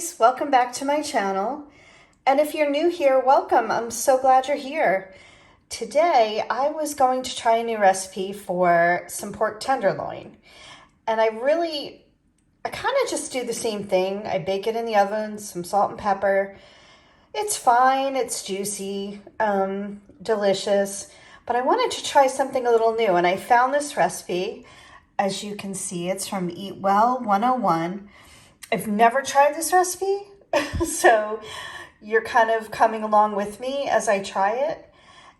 ladies, welcome back to my channel. And if you're new here, welcome. I'm so glad you're here. Today, I was going to try a new recipe for some pork tenderloin. And I kind of just do the same thing. I bake it in the oven, some salt and pepper. It's fine, it's juicy, delicious. But I wanted to try something a little new, and I found this recipe. As you can see, it's from Eat Well 101. I've never tried this recipe, so you're kind of coming along with me as I try it.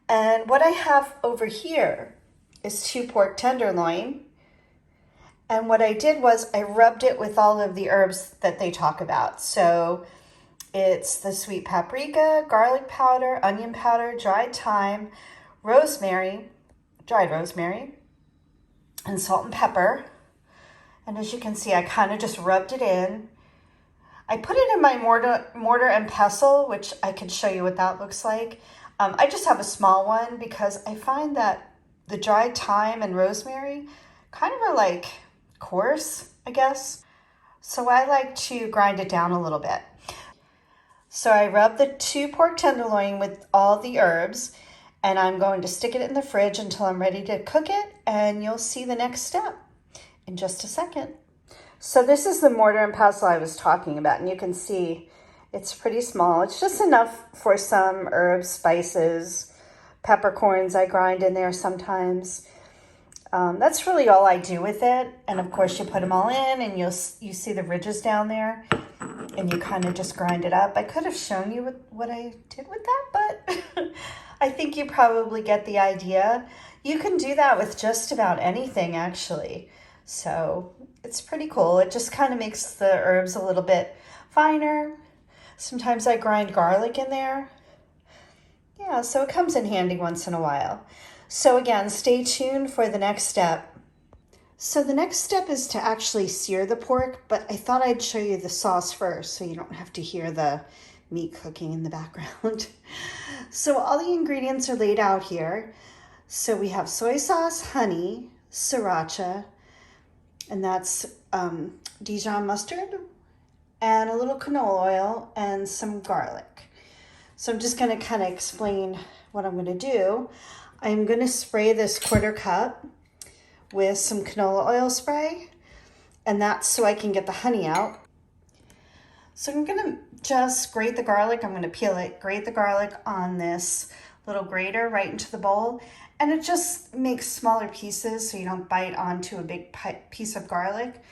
And what I have over here is 2 pork tenderloin. And what I did was I rubbed it with all of the herbs that they talk about. So it's the sweet paprika, garlic powder, onion powder, dried thyme, rosemary, dried rosemary, and salt and pepper. And as you can see, I kind of just rubbed it in. I put it in my mortar and pestle, which I can show you what that looks like. I just have a small one because I find that the dried thyme and rosemary kind of are like coarse, I guess. So I like to grind it down a little bit. So I rubbed the 2 pork tenderloin with all the herbs, and I'm going to stick it in the fridge until I'm ready to cook it, and you'll see the next step in just a second. So this is the mortar and pestle I was talking about, and you can see it's pretty small. It's just enough for some herbs, spices, peppercorns I grind in there sometimes. That's really all I do with it. And of course you put them all in, and you see the ridges down there, and you kind of just grind it up. I could have shown you what I did with that, but I think you probably get the idea. You can do that with just about anything, actually. So it's pretty cool. It just kind of makes the herbs a little bit finer. Sometimes I grind garlic in there. Yeah, so it comes in handy once in a while. So again, stay tuned for the next step. So the next step is to actually sear the pork, but I thought I'd show you the sauce first so you don't have to hear the meat cooking in the background. So all the ingredients are laid out here. So we have soy sauce, honey, sriracha, and that's Dijon mustard, and a little canola oil and some garlic. So I'm just going to kind of explain what I'm going to do. I'm going to spray this 1/4 cup with some canola oil spray, and that's so I can get the honey out. So I'm going to just grate the garlic. I'm going to peel it, grate the garlic on this little grater right into the bowl. And it just makes smaller pieces so you don't bite onto a big piece of garlic.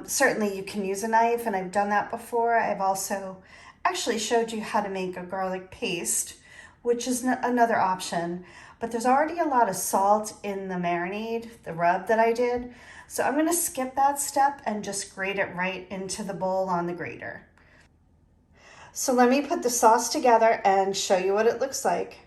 Certainly you can use a knife, and I've done that before. I've also actually showed you how to make a garlic paste, which is another option. But there's already a lot of salt in the marinade, the rub that I did. So I'm going to skip that step and just grate it right into the bowl on the grater. So let me put the sauce together and show you what it looks like.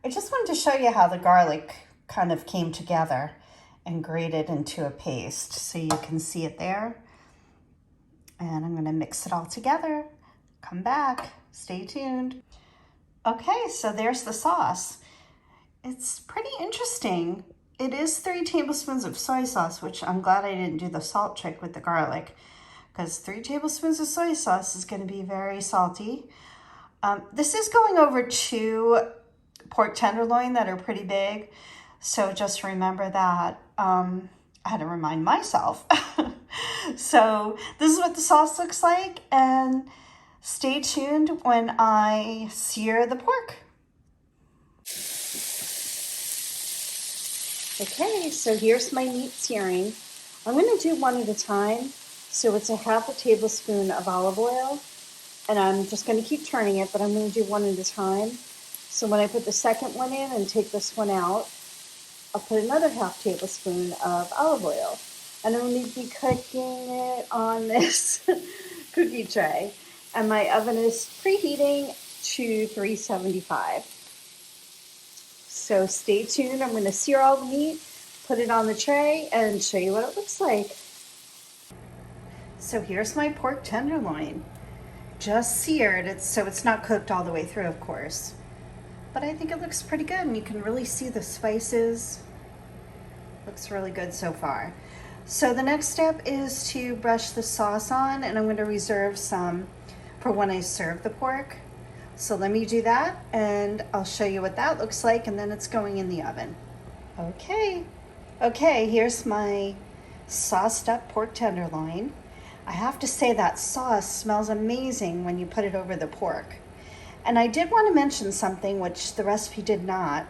I just wanted to show you how the garlic kind of came together and grated into a paste, so you can see it there. And I'm going to mix it all together. Come back, stay tuned. Okay, so there's the sauce. It's pretty interesting. It is 3 tablespoons of soy sauce, which I'm glad I didn't do the salt trick with the garlic, because 3 tablespoons of soy sauce is going to be very salty. This is going over 2 pork tenderloin that are pretty big, so just remember that. I had to remind myself. So this is what the sauce looks like, and stay tuned when I sear the pork. Okay, so here's my meat searing. I'm going to do one at a time. So it's a 1/2 tablespoon of olive oil, and I'm just going to keep turning it, but I'm going to do one at a time. So when I put the second one in and take this one out, I'll put another 1/2 tablespoon of olive oil. And I'm going to be cooking it on this cookie tray. And my oven is preheating to 375. So stay tuned. I'm going to sear all the meat, put it on the tray and show you what it looks like. So here's my pork tenderloin, just seared. So it's not cooked all the way through, of course, but I think it looks pretty good, and you can really see the spices. Looks really good so far. So the next step is to brush the sauce on, and I'm going to reserve some for when I serve the pork. So let me do that, and I'll show you what that looks like, and then it's going in the oven. Okay, here's my sauced up pork tenderloin. I have to say that sauce smells amazing when you put it over the pork. And I did want to mention something which the recipe did not.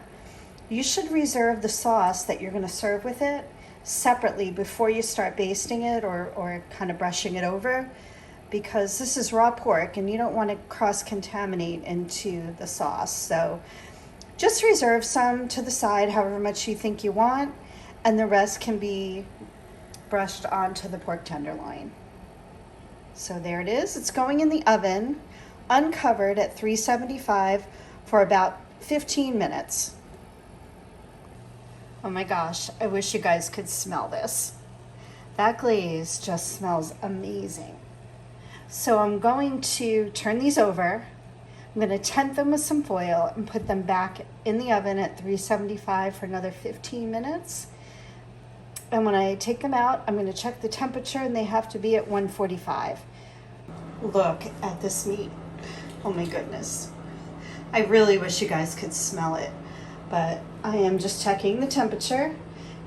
You should reserve the sauce that you're going to serve with it separately before you start basting it or kind of brushing it over, because this is raw pork and you don't want to cross-contaminate into the sauce. So just reserve some to the side, however much you think you want, and the rest can be brushed onto the pork tenderloin. So there it is. It's going in the oven, uncovered at 375 for about 15 minutes. Oh my gosh, I wish you guys could smell this. That glaze just smells amazing. So I'm going to turn these over. I'm going to tent them with some foil and put them back in the oven at 375 for another 15 minutes. And when I take them out, I'm going to check the temperature, and they have to be at 145. Look at this meat. Oh my goodness. I really wish you guys could smell it, but I am just checking the temperature.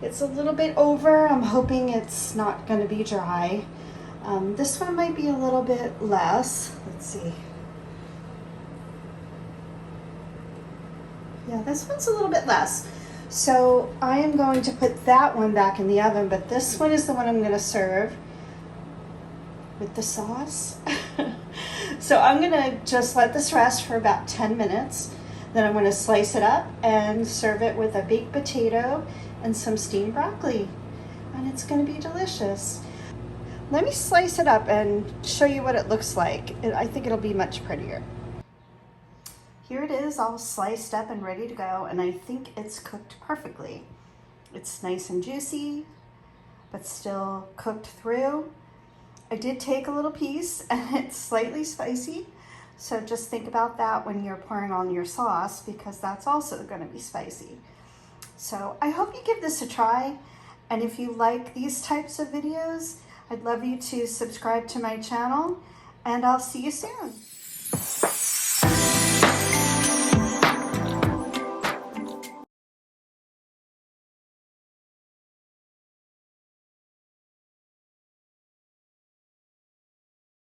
It's a little bit over. I'm hoping it's not going to be dry. This one might be a little bit less. Let's see. Yeah, this one's a little bit less. So I am going to put that one back in the oven, but this one is the one I'm going to serve with the sauce. So I'm going to just let this rest for about 10 minutes. Then I'm going to slice it up and serve it with a baked potato and some steamed broccoli. And it's going to be delicious. Let me slice it up and show you what it looks like. I think it'll be much prettier. Here it is, all sliced up and ready to go, and I think it's cooked perfectly. It's nice and juicy, but still cooked through. I did take a little piece, and it's slightly spicy, so just think about that when you're pouring on your sauce, because that's also going to be spicy. So I hope you give this a try, and if you like these types of videos, I'd love you to subscribe to my channel, and I'll see you soon.